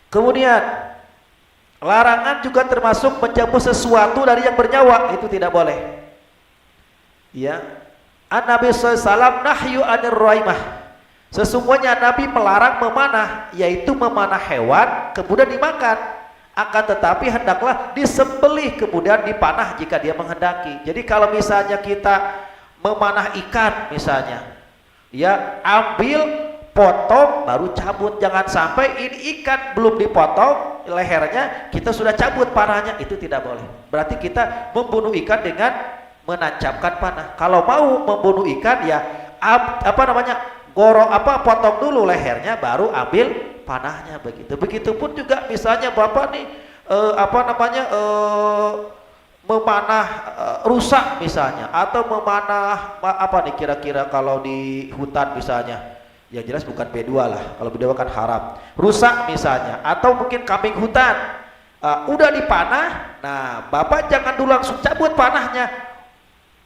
Kemudian larangan juga termasuk mencabut sesuatu dari yang bernyawa, itu tidak boleh. Ya, An-Nabi SAW nahyu anir raimah. Sesungguhnya Nabi melarang memanah, yaitu memanah hewan kemudian dimakan. Akan tetapi hendaklah disembelih kemudian dipanah jika dia menghendaki. Jadi kalau misalnya kita memanah ikan misalnya, ya ambil, potong, baru cabut. Jangan sampai ini ikan belum dipotong lehernya kita sudah cabut panahnya, itu tidak boleh. Berarti kita membunuh ikan dengan menancapkan panah. Kalau mau membunuh ikan ya potong dulu lehernya baru ambil panahnya, begitu. Begitupun juga misalnya Bapak nih memanah rusak misalnya, atau memanah apa nih kira-kira kalau di hutan misalnya, yang jelas bukan B2 lah, kalau B2 kan haram, rusak misalnya, atau mungkin kambing hutan udah dipanah. Nah Bapak jangan dulu langsung cabut panahnya,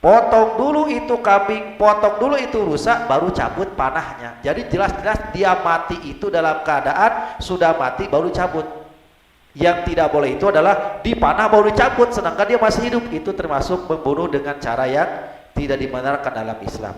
potong dulu itu kambing, potong dulu itu rusak, baru cabut panahnya. Jadi jelas-jelas dia mati itu dalam keadaan sudah mati baru cabut. Yang tidak boleh itu adalah dipanah baru dicabut sedangkan dia masih hidup. Itu termasuk membunuh dengan cara yang tidak dibenarkan dalam Islam.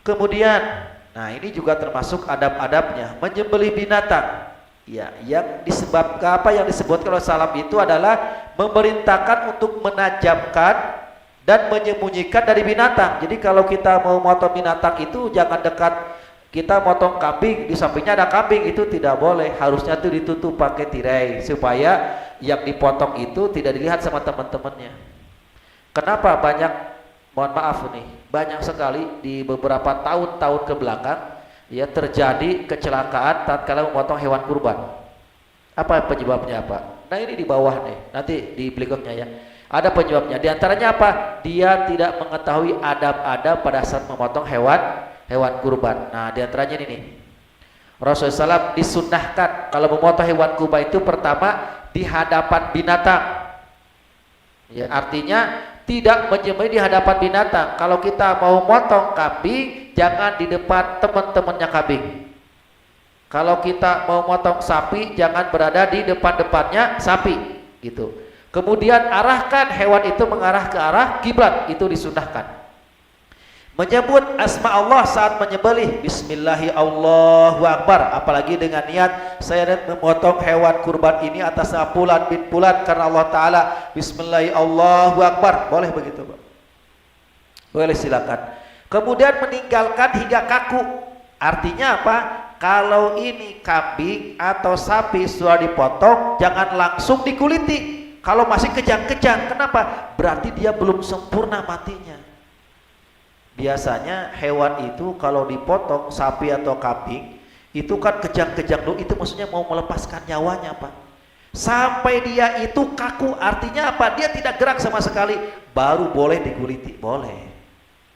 Kemudian, nah ini juga termasuk adab-adabnya, menyembelih binatang. Ya, yang disebabkan apa yang disebutkan oleh salam itu adalah memerintahkan untuk menajamkan dan menyembunyikan dari binatang. Jadi kalau kita mau motong binatang itu jangan dekat. Kita motong kambing, di sampingnya ada kambing, itu tidak boleh. Harusnya itu ditutup pakai tirai supaya yang dipotong itu tidak dilihat sama teman-temannya. Kenapa banyak, mohon maaf nih, banyak sekali di beberapa tahun-tahun ke belakang ya terjadi kecelakaan tatkala memotong hewan kurban. Apa penyebabnya apa? Nah ini di bawah nih, nanti di berikutnya ya. Ada penyebabnya. Di antaranya apa? Dia tidak mengetahui adab-adab pada saat memotong hewan kurban. Nah, di antaranya ini nih. Rasulullah SAW disunnahkan kalau memotong hewan kurban itu pertama di hadapan binatang. Ya, artinya tidak menyembelih di hadapan binatang. Kalau kita mau motong kambing, jangan di depan teman-temannya kambing. Kalau kita mau motong sapi, jangan berada di depan-depannya sapi, gitu. Kemudian arahkan hewan itu mengarah ke arah kiblat, itu disunahkan. Menyebut asma Allah saat menyembelih, Bismillahi Allahu Akbar, apalagi dengan niat saya memotong hewan kurban ini atas nama Fulan bin Fulan karena Allah Ta'ala, Bismillahi Allahu Akbar, boleh begitu Pak? Boleh, silakan. Kemudian meninggalkan hingga kaku, artinya apa? Kalau ini kambing atau sapi sudah dipotong, jangan langsung dikuliti. Kalau masih kejang-kejang, kenapa? Berarti dia belum sempurna matinya. Biasanya hewan itu kalau dipotong, sapi atau kambing, itu kan kejang-kejang dulu, itu maksudnya mau melepaskan nyawanya Pak. Sampai dia itu kaku, artinya apa? Dia tidak gerak sama sekali, baru boleh dikuliti, boleh.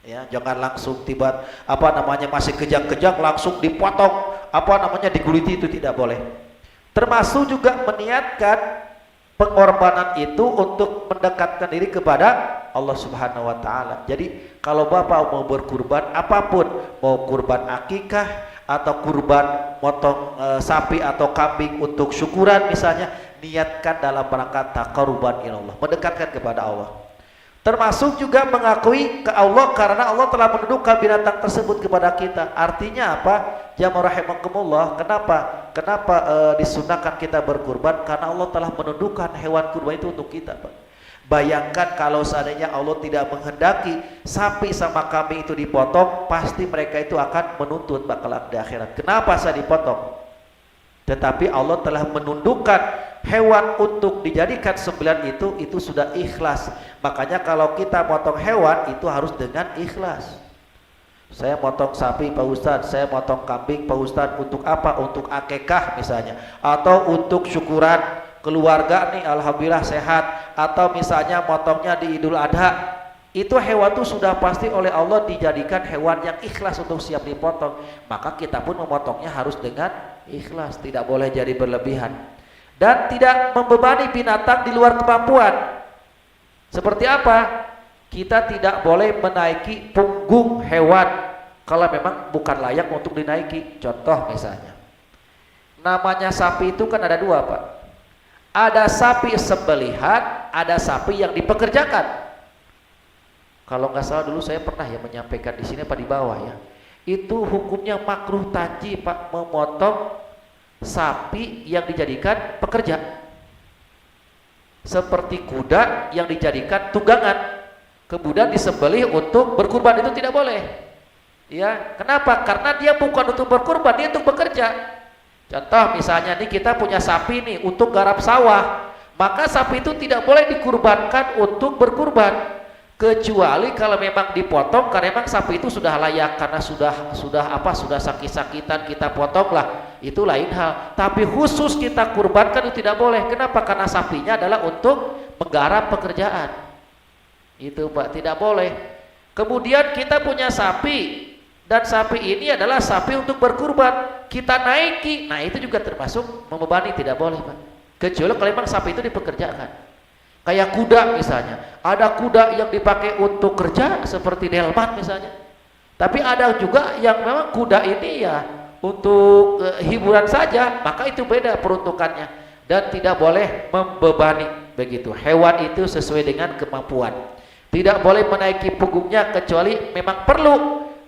Ya, jangan langsung tiba masih kejang-kejang langsung dipotong, dikuliti, itu tidak boleh. Termasuk juga meniatkan pengorbanan itu untuk mendekatkan diri kepada Allah Subhanahu wa Ta'ala. Jadi kalau Bapak mau berkurban apapun, mau kurban akikah atau kurban motong sapi atau kambing untuk syukuran misalnya, niatkan dalam rangka taqarruban ilallah, mendekatkan kepada Allah. Termasuk juga mengakui ke Allah karena Allah telah menundukkan binatang tersebut kepada kita. Artinya apa? Jamaah rahimakumullah, kenapa disunahkan kita berkurban? Karena Allah telah menundukkan hewan kurban itu untuk kita, Pak. Bayangkan kalau seandainya Allah tidak menghendaki sapi sama kambing itu dipotong, pasti mereka itu akan menuntut bakal di akhirat. Kenapa saya dipotong? Tetapi Allah telah menundukkan hewan untuk dijadikan sembelihan itu sudah ikhlas. Makanya kalau kita potong hewan itu harus dengan ikhlas. Saya potong sapi Pak Ustadz, saya potong kambing Pak Ustadz, untuk apa? Untuk akikah misalnya, atau untuk syukuran keluarga nih alhamdulillah sehat, atau misalnya potongnya di Idul Adha. Itu hewan itu sudah pasti oleh Allah dijadikan hewan yang ikhlas untuk siap dipotong. Maka kita pun memotongnya harus dengan ikhlas, tidak boleh jadi berlebihan. Dan tidak membebani binatang di luar kemampuan. Seperti apa? Kita tidak boleh menaiki punggung hewan kalau memang bukan layak untuk dinaiki. Contoh misalnya, Namanya sapi itu kan ada dua, Pak. Ada sapi sembelihan, ada sapi yang dipekerjakan. Kalau nggak salah dulu saya pernah ya menyampaikan di sini apa di bawah ya. Itu hukumnya makruh tanji, Pak, memotong sapi yang dijadikan pekerja. Seperti kuda yang dijadikan tunggangan, kemudian disembelih untuk berkurban, itu tidak boleh. Ya, kenapa? Karena dia bukan untuk berkurban, dia untuk bekerja. Contoh misalnya nih kita punya sapi nih untuk garap sawah, maka sapi itu tidak boleh dikurbankan untuk berkurban, kecuali kalau memang dipotong karena memang sapi itu sudah layak, karena sudah sakit-sakitan kita potong lah, itu lain hal. Tapi khusus kita kurbankan itu tidak boleh. Kenapa? Karena sapinya adalah untuk menggarap pekerjaan. Itu, Pak, tidak boleh. Kemudian kita punya sapi, dan sapi ini adalah sapi untuk berkurban, kita naiki, nah itu juga termasuk membebani, tidak boleh, Pak. Kecuali kalau memang sapi itu dipekerjakan. Kayak kuda misalnya, ada kuda yang dipakai untuk kerja seperti delman misalnya, tapi ada juga yang memang kuda ini ya untuk hiburan saja, maka itu beda peruntukannya dan tidak boleh membebani. Begitu, hewan itu sesuai dengan kemampuan, tidak boleh menaiki punggungnya kecuali memang perlu,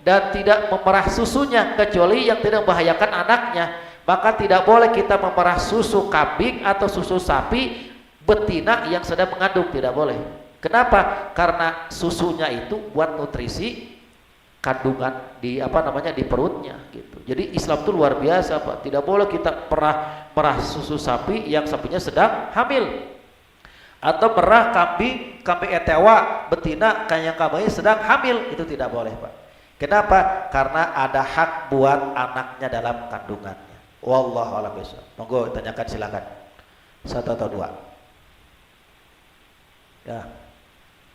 dan tidak memerah susunya kecuali yang tidak membahayakan anaknya. Maka tidak boleh kita memerah susu kambing atau susu sapi betina yang sedang mengandung, tidak boleh. Kenapa? Karena susunya itu buat nutrisi kandungan di di perutnya gitu. Jadi Islam itu luar biasa, Pak. Tidak boleh kita merah susu sapi yang sapinya sedang hamil, atau merah kambing etewa betina yang kambingnya sedang hamil, itu tidak boleh, Pak. Kenapa? Karena ada hak buat anaknya dalam kandungannya. Wallahu a'lam bishawab. Monggo tanyakan, silakan. Satu atau dua. Ya,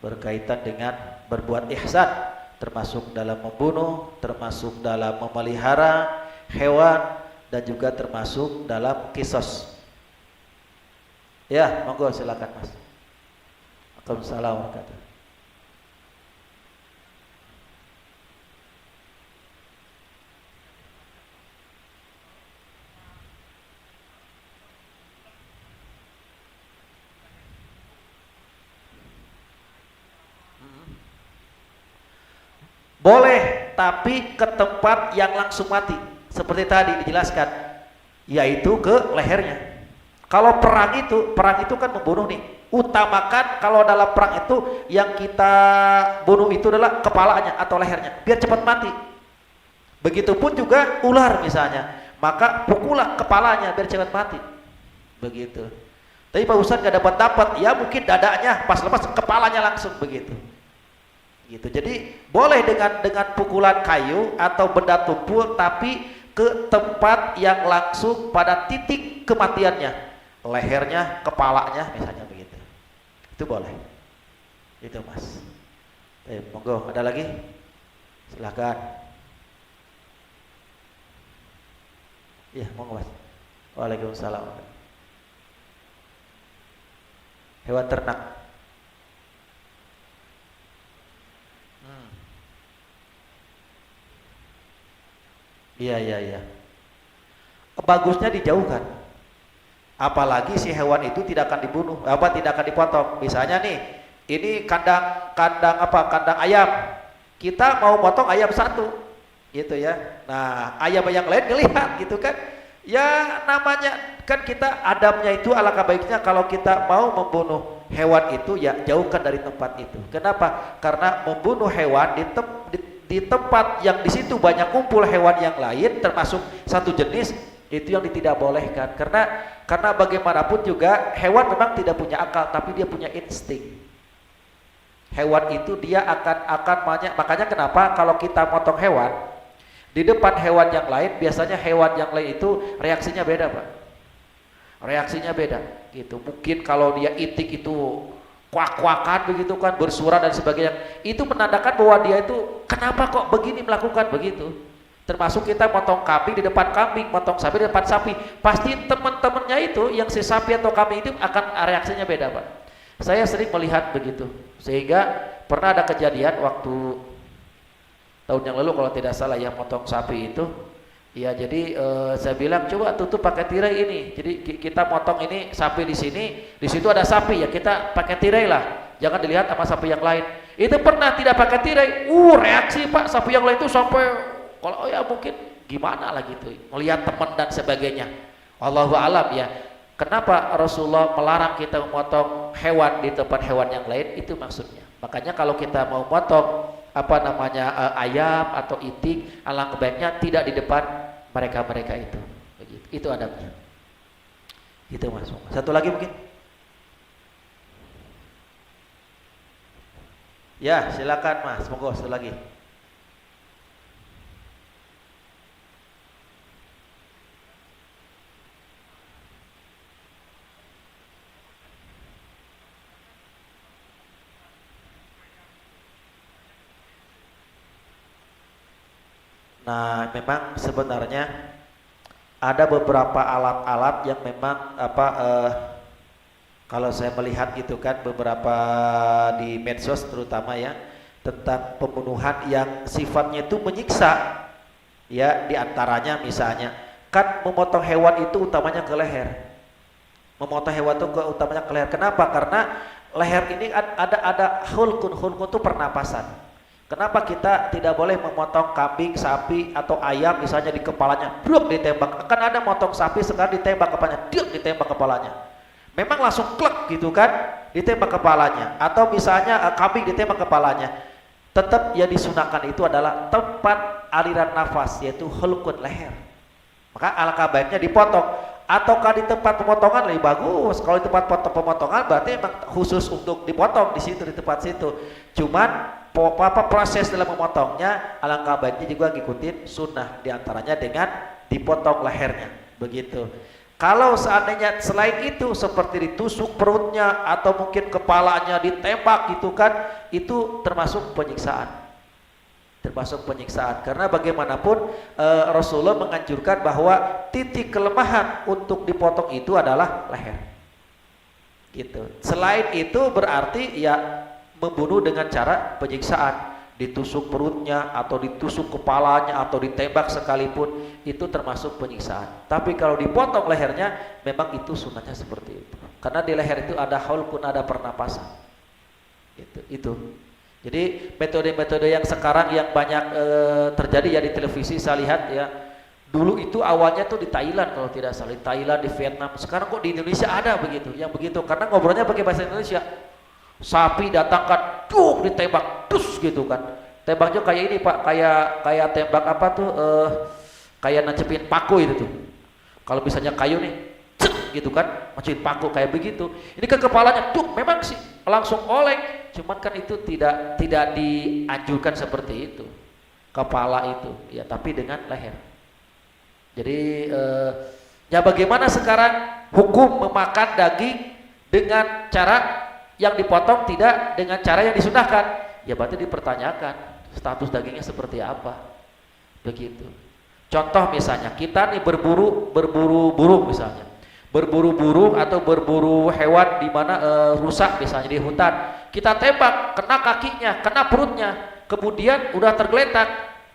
berkaitan dengan berbuat ihsan, termasuk dalam membunuh, termasuk dalam memelihara hewan, dan juga termasuk dalam kisos. Ya, monggo silakan, Mas. Waalaikumsalam warahmatullahi. Boleh, tapi ke tempat yang langsung mati, seperti tadi dijelaskan, yaitu ke lehernya. Kalau perang itu kan membunuh nih. Utamakan kalau dalam perang itu yang kita bunuh itu adalah kepalanya atau lehernya, biar cepat mati. Begitupun juga ular misalnya, maka pukullah kepalanya biar cepat mati. Begitu. Tapi Pak Ustadz gak dapat, ya mungkin dadanya, pas lepas kepalanya langsung begitu. Gitu. Jadi boleh dengan pukulan kayu atau benda tumpul, tapi ke tempat yang langsung pada titik kematiannya, lehernya, kepalanya misalnya begitu. Itu boleh. Itu, Mas. Monggo, ada lagi? Silakan. Iya, monggo, Mas. Waalaikumsalam. Hewan ternak. Iya. Bagusnya dijauhkan. Apalagi si hewan itu tidak akan dibunuh, tidak akan dipotong. Misalnya nih, ini kandang ayam. Kita mau potong ayam satu, gitu ya. Nah, ayam yang lain ngelihat gitu kan. Ya namanya kan kita adabnya itu alangkah baiknya kalau kita mau membunuh hewan itu ya jauhkan dari tempat itu. Kenapa? Karena membunuh hewan di tempat yang di situ banyak kumpul hewan yang lain termasuk satu jenis, itu yang tidak bolehkan. Karena bagaimanapun juga hewan memang tidak punya akal, tapi dia punya insting. Hewan itu dia akan makanya kenapa kalau kita potong hewan di depan hewan yang lain, biasanya hewan yang lain itu reaksinya beda, Pak. Reaksinya beda gitu. Mungkin kalau dia itik itu kuak-kuakan begitu kan, bersuara dan sebagainya, itu menandakan bahwa dia itu kenapa kok begini melakukan begitu. Termasuk kita potong kambing di depan kambing, potong sapi di depan sapi, pasti teman-temannya itu yang si sapi atau kambing itu akan reaksinya beda, Pak. Saya sering melihat begitu, sehingga pernah ada kejadian waktu tahun yang lalu kalau tidak salah ya, potong sapi itu Ya, jadi saya bilang coba tutup pakai tirai ini. Jadi kita potong ini sapi di sini, di situ ada sapi ya kita pakai tirai lah. Jangan dilihat sama sapi yang lain. Itu pernah tidak pakai tirai, reaksi Pak sapi yang lain itu sampai kalau ya mungkin gimana lah gitu, melihat teman dan sebagainya. Allahu alam ya. Kenapa Rasulullah melarang kita memotong hewan di tempat hewan yang lain? Itu maksudnya. Makanya kalau kita mau potong ayam atau itik, alangkah baiknya tidak di depan mereka itu. Begitu. Itu adabnya. Itu Mas. Satu lagi mungkin? Ya, silakan Mas. Monggo satu lagi. Nah, memang sebenarnya ada beberapa alat-alat yang memang kalau saya melihat gitu kan beberapa di medsos terutama ya tentang pembunuhan yang sifatnya itu menyiksa ya, diantaranya misalnya kan memotong hewan itu utamanya ke leher. Memotong hewan itu utamanya ke leher. Kenapa? Karena leher ini ada hulkun itu pernapasan. Kenapa kita tidak boleh memotong kambing, sapi atau ayam misalnya di kepalanya, bruk ditembak. Kan ada motong sapi sekarang ditembak kepalanya, ditembak kepalanya. Memang langsung klek gitu kan, ditembak kepalanya. Atau misalnya kambing ditembak kepalanya. Tetap yang disunahkan itu adalah tempat aliran nafas, yaitu hulkun leher. Maka alangkah baiknya dipotong. Ataukah di tempat pemotongan lebih bagus. Kalau di tempat pemotongan berarti memang khusus untuk dipotong di situ, di tempat situ. Cuman proses dalam memotongnya alangkah baiknya juga ngikutin sunnah, diantaranya dengan dipotong lehernya begitu. Kalau seandainya selain itu seperti ditusuk perutnya atau mungkin kepalanya ditembak gitu kan, itu termasuk penyiksaan karena bagaimanapun Rasulullah menganjurkan bahwa titik kelemahan untuk dipotong itu adalah leher gitu. Selain itu berarti ya membunuh dengan cara penyiksaan, ditusuk perutnya atau ditusuk kepalanya atau ditembak sekalipun itu termasuk penyiksaan. Tapi kalau dipotong lehernya memang itu sunahnya seperti itu. Karena di leher itu ada hulkun, ada pernapasan. Itu. Jadi metode-metode yang sekarang yang banyak terjadi ya di televisi saya lihat ya. Dulu itu awalnya tuh di Thailand kalau tidak salah, di Thailand, di Vietnam. Sekarang kok di Indonesia ada begitu, yang begitu karena ngobrolnya pakai bahasa Indonesia. Sapi datangkan, ditembak, gitu kan. Tembaknya kayak ini Pak, kayak tembak apa tuh, kayak nancepin paku itu tuh. Kalau misalnya kayu nih, gitu kan, nancepin paku kayak begitu. Ini ke kepalanya, memang sih langsung oleng. Cuman kan itu tidak dianjurkan seperti itu, kepala itu, ya tapi dengan leher. Jadi ya bagaimana sekarang hukum memakan daging dengan cara yang dipotong tidak dengan cara yang disunahkan, ya berarti dipertanyakan status dagingnya seperti apa begitu. Contoh misalnya kita nih berburu burung misalnya, berburu burung atau berburu hewan di mana rusak misalnya di hutan, kita tembak kena kakinya, kena perutnya, kemudian udah tergeletak,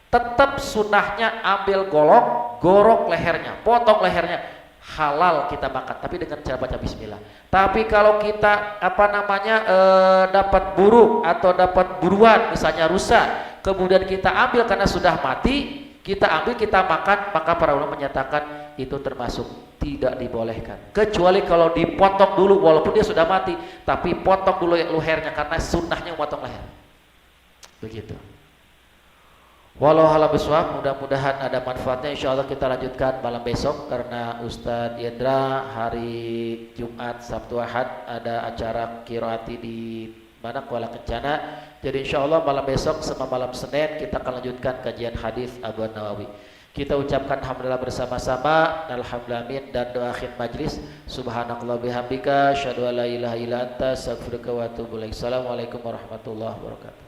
tetap sunahnya ambil gorok lehernya, potong lehernya. Halal kita makan, tapi dengan cara baca bismillah. Tapi kalau kita dapat burung atau dapat buruan misalnya rusak, kemudian kita ambil karena sudah mati, kita ambil kita makan, maka para ulama menyatakan itu termasuk tidak dibolehkan. Kecuali kalau dipotong dulu walaupun dia sudah mati, tapi potong dulu lehernya karena sunnahnya memotong leher. Begitu. Walau a'lam bishawab, mudah-mudahan ada manfaatnya. Insyaallah kita lanjutkan malam besok karena Ustadz Yendra hari Jumat, Sabtu, Ahad ada acara qiraati di mana Kuala Kencana. Jadi insyaallah malam besok sama malam Senin kita akan lanjutkan kajian hadis Abu Nawawi. Kita ucapkan alhamdulillah bersama-sama, alhamdulillah amin, dan doa akhir majlis. Subhanakallah bihamdika, asyhadu an la ilaha illa anta, astaghfiruka wa atubu ilaik. Assalamualaikum warahmatullahi wabarakatuh.